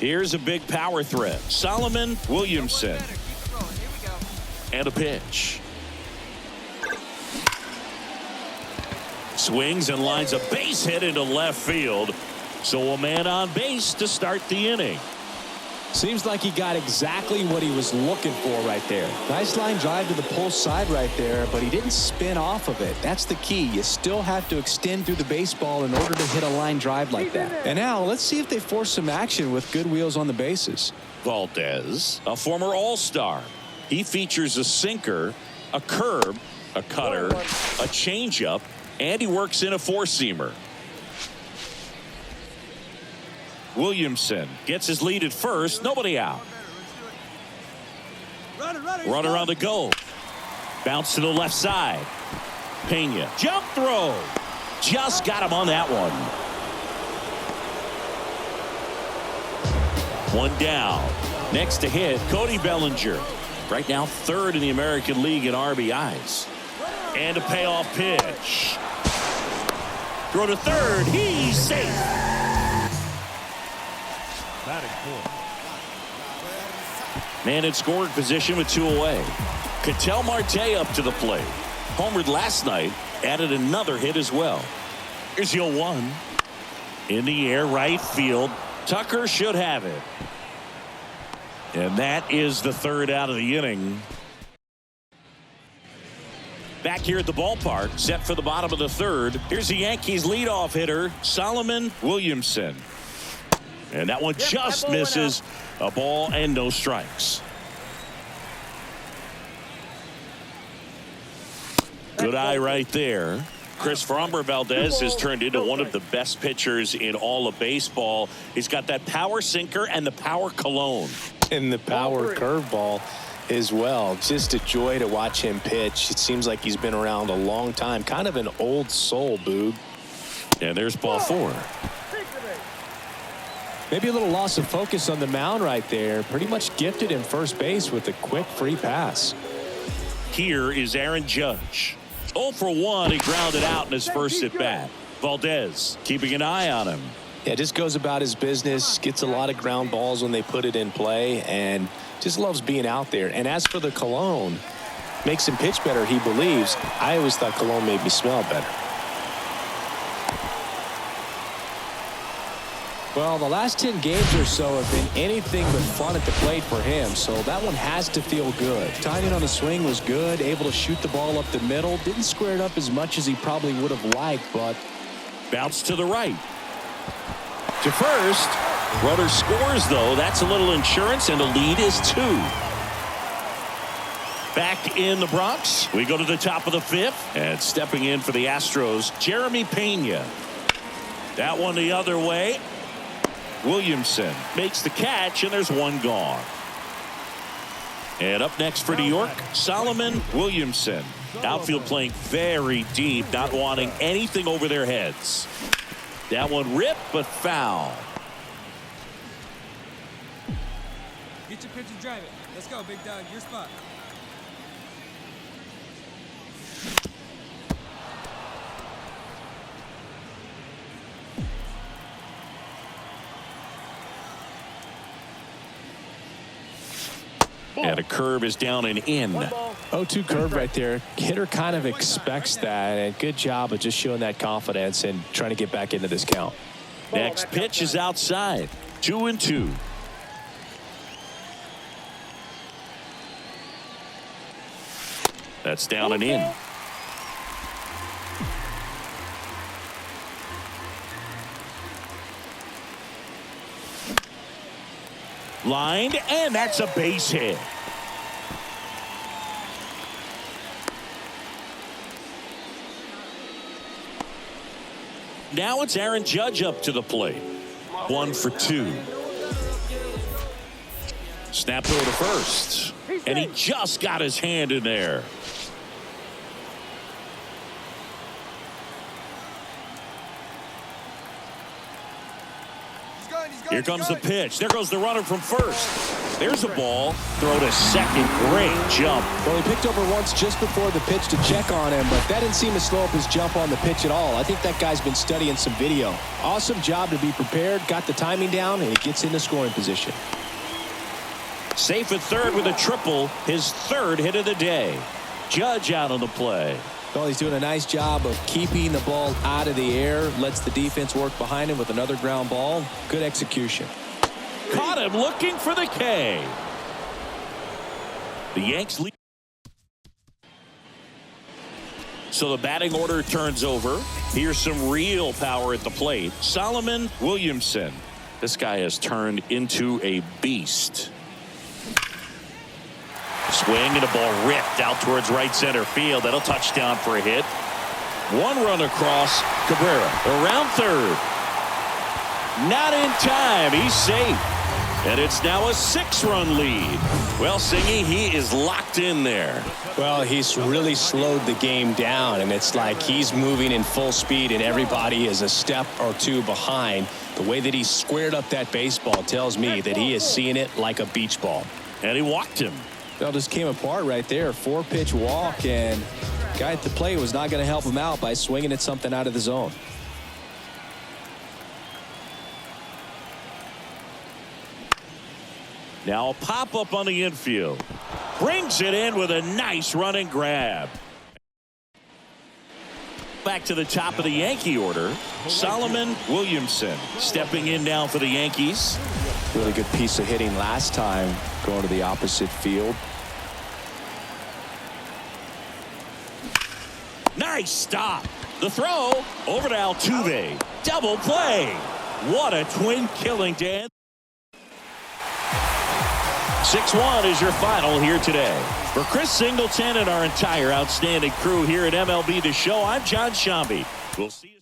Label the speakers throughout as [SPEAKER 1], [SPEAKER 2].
[SPEAKER 1] Here's a big power threat. Solomon Williamson. And a pitch. Swings and lines a base hit into left field. So a man on base to start the inning.
[SPEAKER 2] Seems like he got exactly what he was looking for right there. Nice line drive to the pull side right there, but he didn't spin off of it. That's the key. You still have to extend through the baseball in order to hit a line drive like that. And now let's see if they force some action with good wheels on the bases.
[SPEAKER 1] Valdez, a former All-Star. He features a sinker, a curve, a cutter, a changeup, and he works in a four-seamer. Williamson gets his lead at first. Nobody out. Runner on the go. Bounce to the left side. Pena. Jump throw. Just got him on that one. One down. Next to hit, Cody Bellinger. Right now, third in the American League in RBIs. And a payoff pitch. Throw to third. He's safe. Man in scoring position with two away. Ketel Marte up to the plate. Homered last night. Added another hit as well. Here's 0-1. In the air, right field. Tucker should have it. And that is the third out of the inning. Back here at the ballpark, set for the bottom of the third. Here's the Yankees leadoff hitter, Solomon Williamson. And that one just misses. A ball and no strikes. Good eye right there. Chris Framber Valdez has turned into one of the best pitchers in all of baseball. He's got that power sinker and the power cologne.
[SPEAKER 3] And the power curveball as well. Just a joy to watch him pitch. It seems like he's been around a long time. Kind of an old soul, Boog.
[SPEAKER 1] And there's ball four.
[SPEAKER 2] Maybe a little loss of focus on the mound right there. Pretty much gifted in first base with a quick free pass.
[SPEAKER 1] Here is Aaron Judge. 0 for 1. He grounded out in his first at bat. Valdez keeping an eye on him.
[SPEAKER 3] Yeah, just goes about his business. Gets a lot of ground balls when they put it in play. And just loves being out there. And as for the cologne, makes him pitch better, he believes. I always thought cologne made me smell better.
[SPEAKER 2] Well, the last 10 games or so have been anything but fun at the plate for him, so that one has to feel good. Timing on the swing was good, able to shoot the ball up the middle. Didn't square it up as much as he probably would have liked, but...
[SPEAKER 1] Bounce to the right. To first. Runner scores, though. That's a little insurance, and the lead is 2. Back in the Bronx. We go to the top of the 5th. And stepping in for the Astros, Jeremy Pena. That one the other way. Williamson makes the catch, and there's one gone. And up next for New York, Solomon Williamson. Outfield playing very deep, not wanting anything over their heads. That one ripped, but foul.
[SPEAKER 4] Get your pitch and drive it. Let's go, big dog. Your spot.
[SPEAKER 1] And a curve is down and in.
[SPEAKER 2] 0-2 curve right there. Hitter kind of expects that, and good job of just showing that confidence and trying to get back into this count.
[SPEAKER 1] Next pitch is outside. 2-2. That's down and in. Lined, and that's a base hit. Now it's Aaron Judge up to the plate. 1 for 2. Snap throw to first. And he just got his hand in there.
[SPEAKER 4] He's
[SPEAKER 1] Here comes the pitch. There goes the runner from first. There's a ball. Throw to second. Great jump.
[SPEAKER 2] Well, he picked over once just before the pitch to check on him, but that didn't seem to slow up his jump on the pitch at all. I think that guy's been studying some video. Awesome job to be prepared, got the timing down, and he gets into scoring position.
[SPEAKER 1] Safe at third with a triple. His third hit of the day. Judge out on the play.
[SPEAKER 2] Well, he's doing a nice job of keeping the ball out of the air. Lets the defense work behind him with another ground ball. Good execution.
[SPEAKER 1] Caught him looking for the K. The Yanks lead. So the batting order turns over. Here's some real power at the plate. Solomon Williamson. This guy has turned into a beast. Swing and a ball ripped out towards right center field. That'll touchdown for a hit. One run across. Cabrera around third. Not in time. He's safe. And it's now a 6-run lead. Well, Singy, he is locked in there.
[SPEAKER 3] Well, he's really slowed the game down, and it's like he's moving in full speed, and everybody is a step or two behind. The way that he squared up that baseball tells me that he is seeing it like a beach ball.
[SPEAKER 1] And he walked him.
[SPEAKER 2] Well, just came apart right there. 4-pitch walk, and guy at the plate was not going to help him out by swinging at something out of the zone.
[SPEAKER 1] Now a pop-up on the infield. Brings it in with a nice running grab. Back to the top of the Yankee order. Solomon Williamson stepping in now for the Yankees.
[SPEAKER 2] Really good piece of hitting last time, going to the opposite field.
[SPEAKER 1] Nice stop. The throw over to Altuve. Double play. What a twin killing, Dan. 6-1 is your final here today. For Chris Singleton and our entire outstanding crew here at MLB The Show, I'm John Shambi. We'll see you.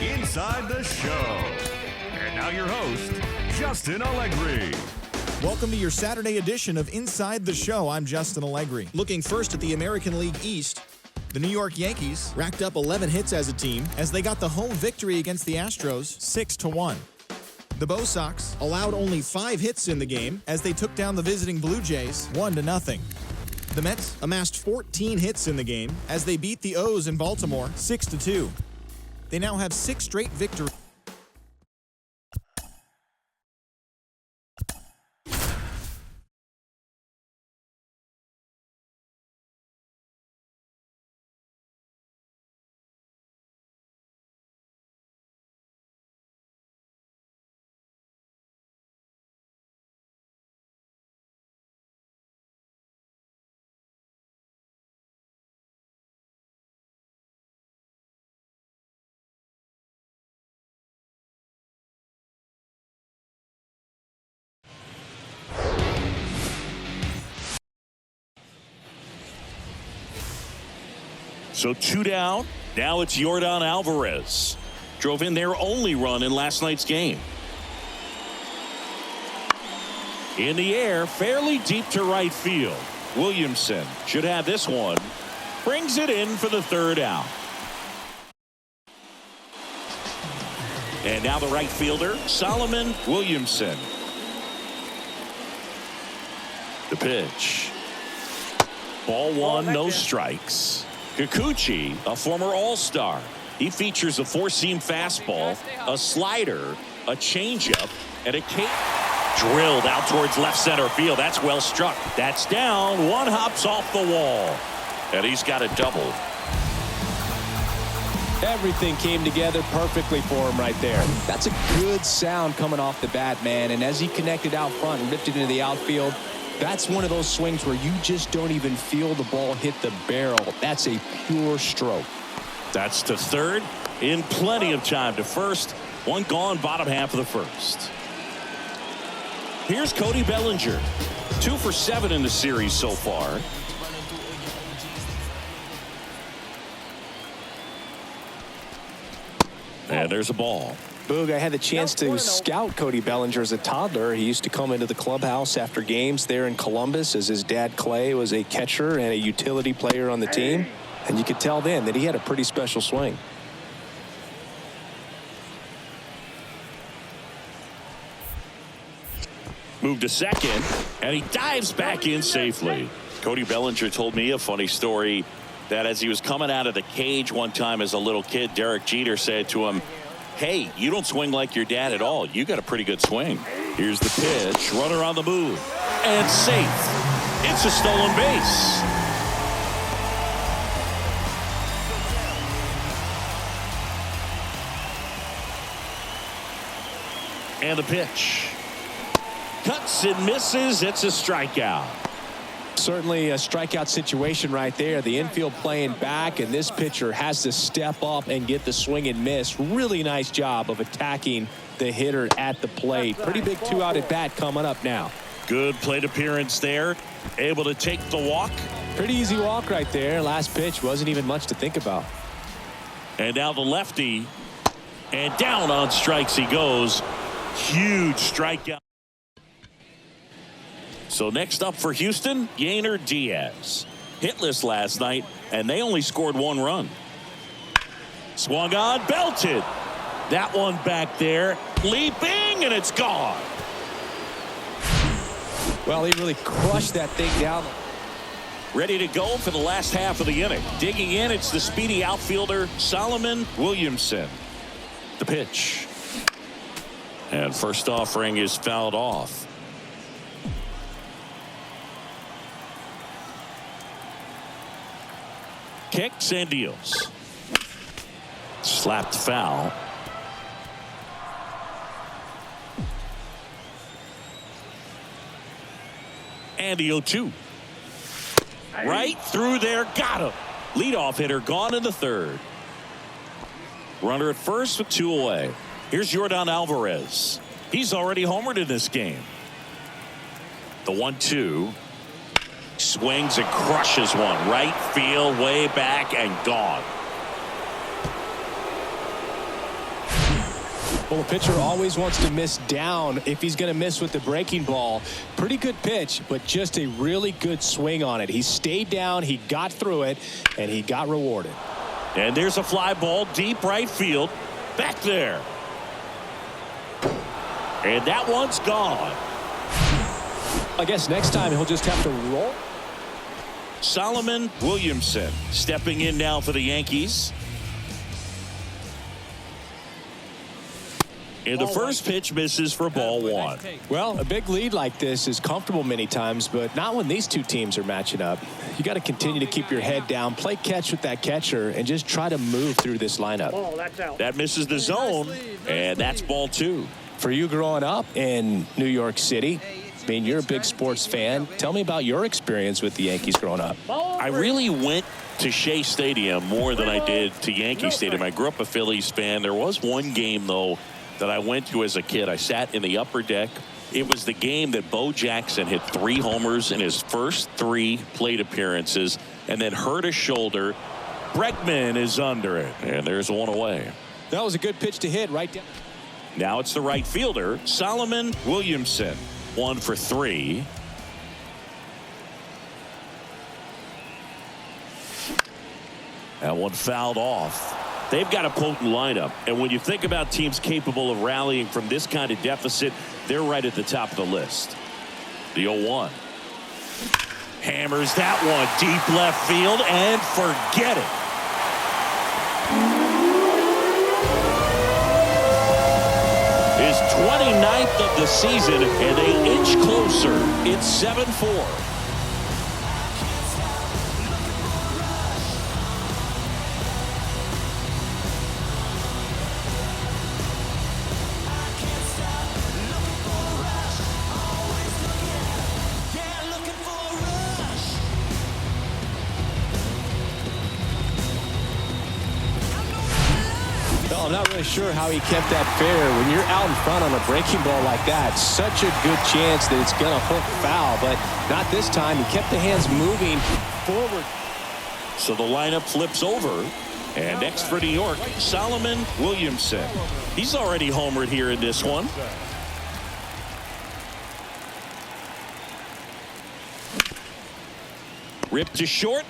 [SPEAKER 5] Inside the Show. And now your host, Justin Allegri.
[SPEAKER 6] Welcome to your Saturday edition of Inside the Show. I'm Justin Allegri. Looking first at the American League East, the New York Yankees racked up 11 hits as a team as they got the home victory against the Astros 6-1. The Bo Sox allowed only 5 hits in the game as they took down the visiting Blue Jays 1-0. The Mets amassed 14 hits in the game as they beat the O's in Baltimore 6-2. They now have 6 straight victories.
[SPEAKER 1] So 2 down. Now it's Yordan Alvarez. Drove in their only run in last night's game. In the air, fairly deep to right field. Williamson should have this one. Brings it in for the 3rd out. And now the right fielder, Solomon Williamson. The pitch. Ball 1, no strikes. Kikuchi, a former All-Star. He features a 4-seam fastball, a slider, a changeup, and a cape. Drilled out towards left center field. That's well struck. That's down. One hops off the wall. And he's got a double.
[SPEAKER 2] Everything came together perfectly for him right there. That's a good sound coming off the bat, man. And as he connected out front and ripped it into the outfield, that's one of those swings where you just don't even feel the ball hit the barrel. That's a pure stroke.
[SPEAKER 1] That's to third in plenty of time to first. One gone, bottom half of the first. Here's Cody Bellinger. 2 for 7 in the series so far. And there's a ball.
[SPEAKER 3] Boog, I had the chance to scout Cody Bellinger as a toddler. He used to come into the clubhouse after games there in Columbus, as his dad Clay was a catcher and a utility player on the team. And you could tell then that he had a pretty special swing.
[SPEAKER 1] Moved to second, and he dives back in safely. Cody Bellinger told me a funny story that as he was coming out of the cage one time as a little kid, Derek Jeter said to him, "Hey, you don't swing like your dad at all. You got a pretty good swing." Here's the pitch. Runner on the move. And safe. It's a stolen base. And the pitch. Cuts and misses. It's a strikeout.
[SPEAKER 2] Certainly a strikeout situation right there. The infield playing back, and this pitcher has to step up and get the swing and miss. Really nice job of attacking the hitter at the plate. Pretty big 2-out at bat coming up now.
[SPEAKER 1] Good plate appearance there. Able to take the walk.
[SPEAKER 2] Pretty easy walk right there. Last pitch wasn't even much to think about.
[SPEAKER 1] And now the lefty. And down on strikes he goes. Huge strikeout. So next up for Houston, Yainer Diaz. Hitless last night, and they only scored 1 run. Swung on, belted. That one back there, leaping, and it's gone.
[SPEAKER 2] Well, he really crushed that thing down.
[SPEAKER 1] Ready to go for the last half of the inning. Digging in, it's the speedy outfielder, Solomon Williamson. The pitch. And first offering is fouled off. Kicks and deals. Slapped foul. And the 0-2. Right through there. Got him. Leadoff hitter gone in the third. Runner at first with 2 away. Here's Yordan Alvarez. He's already homered in this game. The 1-2. Swings and crushes one. Right field, way back, and gone.
[SPEAKER 2] Well, the pitcher always wants to miss down if he's going to miss with the breaking ball. Pretty good pitch, but just a really good swing on it. He stayed down, he got through it, and he got rewarded.
[SPEAKER 1] And there's a fly ball deep right field. Back there. And that one's gone.
[SPEAKER 2] I guess next time he'll just have to roll.
[SPEAKER 1] Solomon Williamson stepping in now for the Yankees. And the first pitch misses for ball 1.
[SPEAKER 2] Well, a big lead like this is comfortable many times, but not when these two teams are matching up. You got to continue to keep your head down, play catch with that catcher, and just try to move through this lineup.
[SPEAKER 1] That misses the zone, and that's ball 2.
[SPEAKER 2] For you growing up in New York City, I mean, you're a big sports fan. Tell me about your experience with the Yankees growing up.
[SPEAKER 1] I really went to Shea Stadium more than I did to Yankee Stadium. I grew up a Phillies fan. There was one game, though, that I went to as a kid. I sat in the upper deck. It was the game that Bo Jackson hit 3 homers in his first 3 plate appearances and then hurt his shoulder. Bregman is under it, and there's 1 away.
[SPEAKER 2] That was a good pitch to hit right down.
[SPEAKER 1] Now it's the right fielder, Solomon Williamson. 1 for 3. That one fouled off. They've got a potent lineup, and when you think about teams capable of rallying from this kind of deficit, they're right at the top of the list. The 0-1. Hammers that one deep left field, and forget it. His 29th of the season, and they inch closer. It's 7-4.
[SPEAKER 2] I'm not really sure how he kept that fair. When you're out in front on a breaking ball like that, such a good chance that it's going to hook foul, but not this time. He kept the hands moving forward.
[SPEAKER 1] So the lineup flips over. And next for New York, Solomon Williamson. He's already homered here in this one. Rip to short.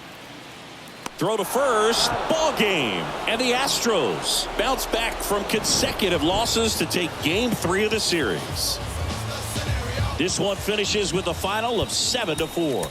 [SPEAKER 1] Throw to first. Ball game. And the Astros bounce back from consecutive losses to take game 3 of the series. This one finishes with a final of 7-4.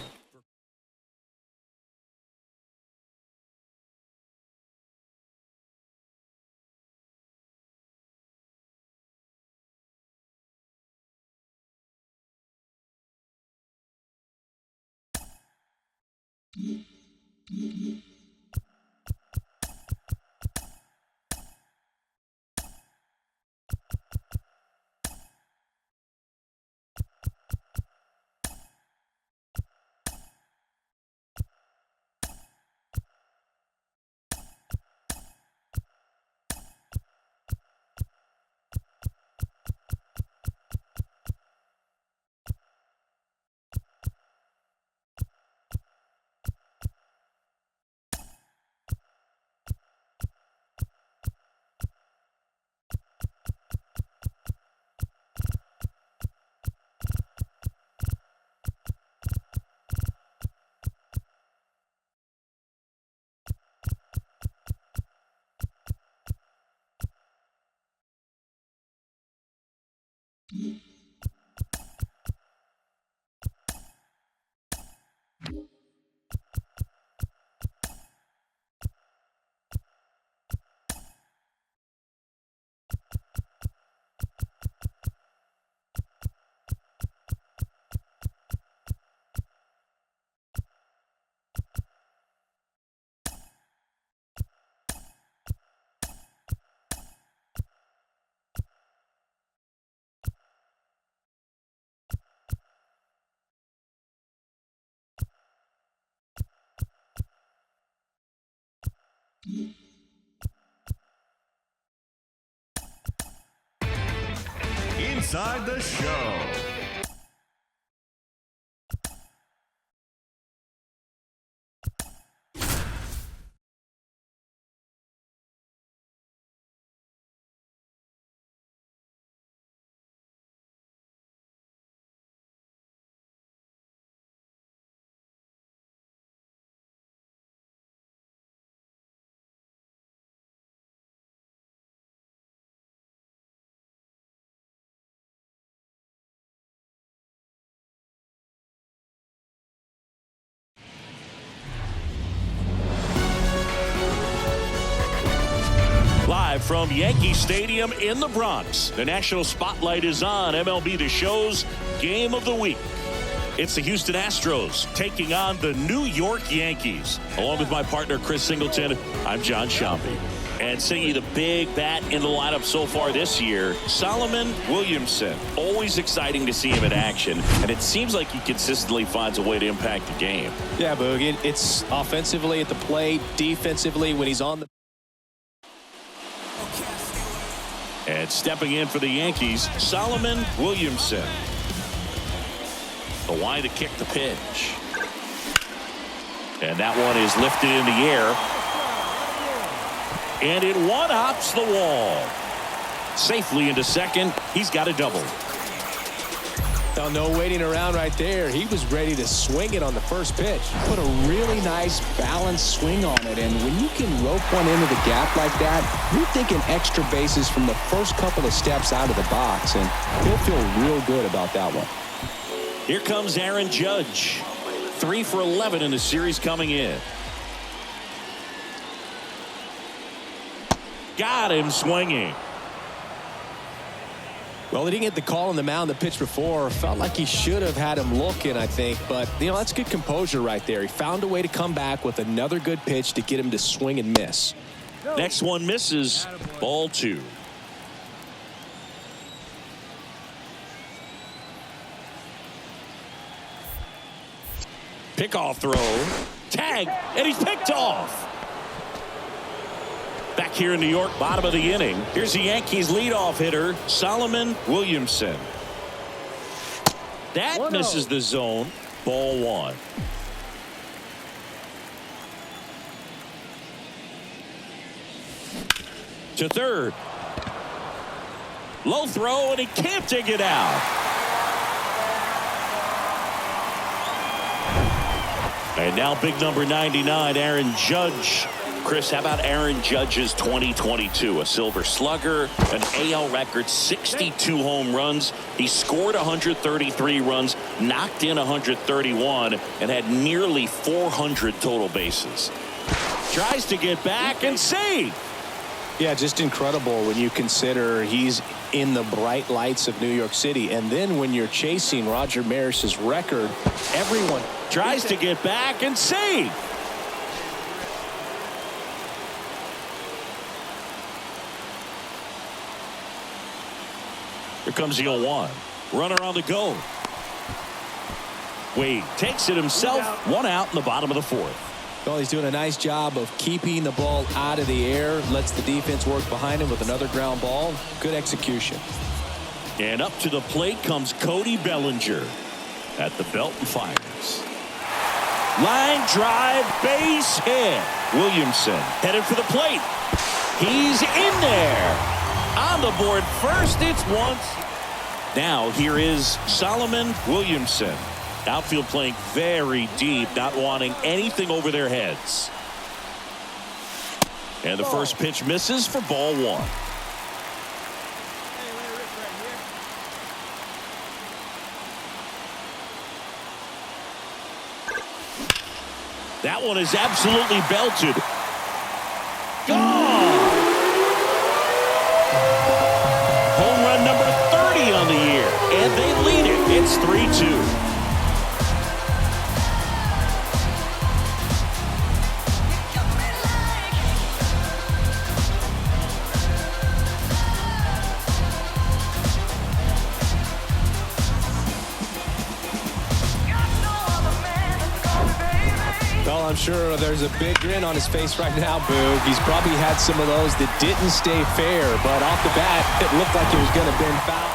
[SPEAKER 5] Inside the Show.
[SPEAKER 1] Live from Yankee Stadium in the Bronx, the national spotlight is on MLB The Show's Game of the Week. It's the Houston Astros taking on the New York Yankees. Along with my partner, Chris Singleton, I'm John Shampi. And singing the big bat in the lineup so far this year, Solomon Williamson. Always exciting to see him in action, and it seems like he consistently finds a way to impact the game.
[SPEAKER 3] Yeah, Boog, it's offensively at the plate, defensively when he's on the...
[SPEAKER 1] And stepping in for the Yankees, Solomon Williamson. The line to kick the pitch. And that one is lifted in the air. And it one-hops the wall. Safely into second. He's got a double.
[SPEAKER 3] Now, no waiting around right there. He was ready to swing it on the first pitch.
[SPEAKER 2] Put a really nice balanced swing on it, and when you can rope one into the gap like that, you're thinking extra bases from the first couple of steps out of the box, and he'll feel real good about that one.
[SPEAKER 1] Here comes Aaron Judge. 3 for 11 in the series coming in. Got him swinging.
[SPEAKER 3] Well, he didn't get the call on the mound the pitch before. Felt like he should have had him looking, I think. But, you know, that's good composure right there. He found a way to come back with another good pitch to get him to swing and miss.
[SPEAKER 1] Next one misses. Ball 2. Pickoff throw. Tag. And he's picked off. Back here in New York, bottom of the inning. Here's the Yankees leadoff hitter, Solomon Williamson. That misses the zone. Ball 1. To third. Low throw, and he can't dig it out. And now big number 99, Aaron Judge. Chris, how about Aaron Judge's 2022? A Silver Slugger, an AL record 62 home runs. He scored 133 runs, knocked in 131, and had nearly 400 total bases. Tries to get back and save.
[SPEAKER 3] Yeah, just incredible when you consider he's in the bright lights of New York City. And then when you're chasing Roger Maris's record, everyone
[SPEAKER 1] tries to get back and save. Here comes the 0-1. Runner on the go. Wade takes it himself. One out in the bottom of the fourth.
[SPEAKER 2] Well, he's doing a nice job of keeping the ball out of the air. Lets the defense work behind him with another ground ball. Good execution.
[SPEAKER 1] And up to the plate comes Cody Bellinger at the belt and fires. Line drive, base hit. Williamson headed for the plate. He's in there. On the board first, it's once. Now here is Solomon Williamson. Outfield playing very deep, not wanting anything over their heads. And the first pitch misses for ball one. That one is absolutely belted. Gone! Home run number 30 on the year, and they lead it. It's 3-2.
[SPEAKER 2] Well, I'm sure there's a big grin on his face right now, Boog. He's probably had some of those that didn't stay fair, but off the bat, it looked like it was going to been foul.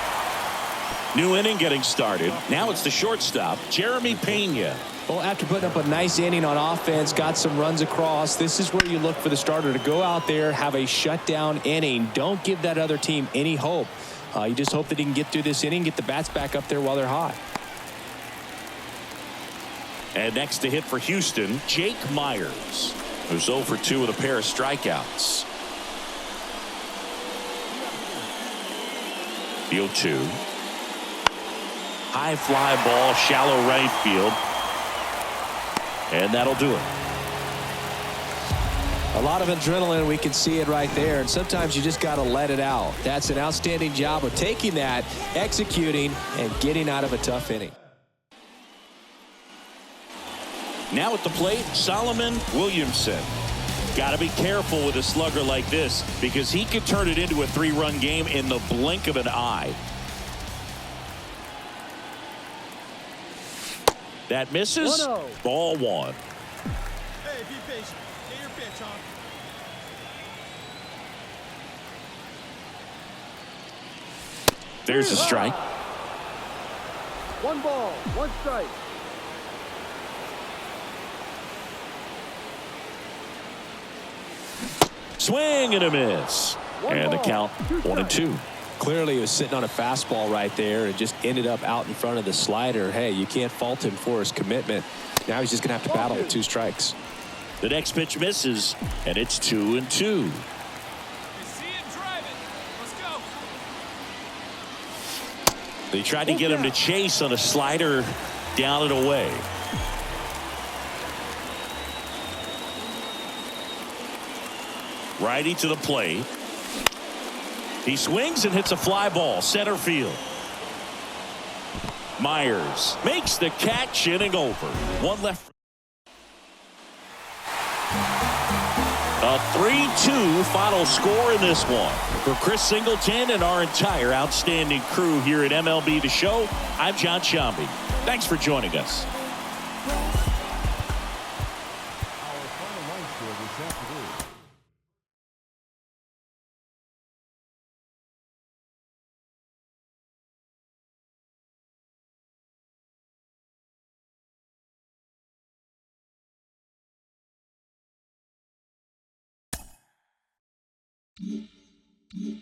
[SPEAKER 1] New inning getting started. Now it's the shortstop, Jeremy Pena.
[SPEAKER 2] Well, after putting up a nice inning on offense, got some runs across, this is where you look for the starter to go out there, have a shutdown inning. Don't give that other team any hope. You just hope that he can get through this inning, get the bats back up there while they're hot.
[SPEAKER 1] And next to hit for Houston, Jake Myers, who's 0 for 2 with a pair of strikeouts. The 0-2. High fly ball, shallow right field. And that'll do it.
[SPEAKER 2] A lot of adrenaline, we can see it right there, and sometimes you just got to let it out. That's an outstanding job of taking that, executing, and getting out of a tough inning.
[SPEAKER 1] Now at the plate, Solomon Williamson. Got to be careful with a slugger like this because he could turn it into a 3-run game in the blink of an eye. That misses.
[SPEAKER 7] 1-0.
[SPEAKER 1] Ball one.
[SPEAKER 7] Hey, be patient. Get your pitch on.
[SPEAKER 1] There's a strike.
[SPEAKER 7] 1 ball, 1 strike.
[SPEAKER 1] Swing and a miss. And the count 1-2.
[SPEAKER 2] Clearly he was sitting on a fastball right there and just ended up out in front of the slider. Hey, you can't fault him for his commitment. Now he's just going to have to battle with 2 strikes.
[SPEAKER 1] The next pitch misses, and it's 2-2.
[SPEAKER 4] See it, drive it. Let's go.
[SPEAKER 1] They tried to get him to chase on a slider down and away. Righty to the plate. He swings and hits a fly ball center field. Myers makes the catch, inning over. 1 left. A 3-2 final score in this one. For Chris Singleton and our entire outstanding crew here at MLB The Show, I'm John Shambi. Thanks for joining us.
[SPEAKER 8] Mm-hmm.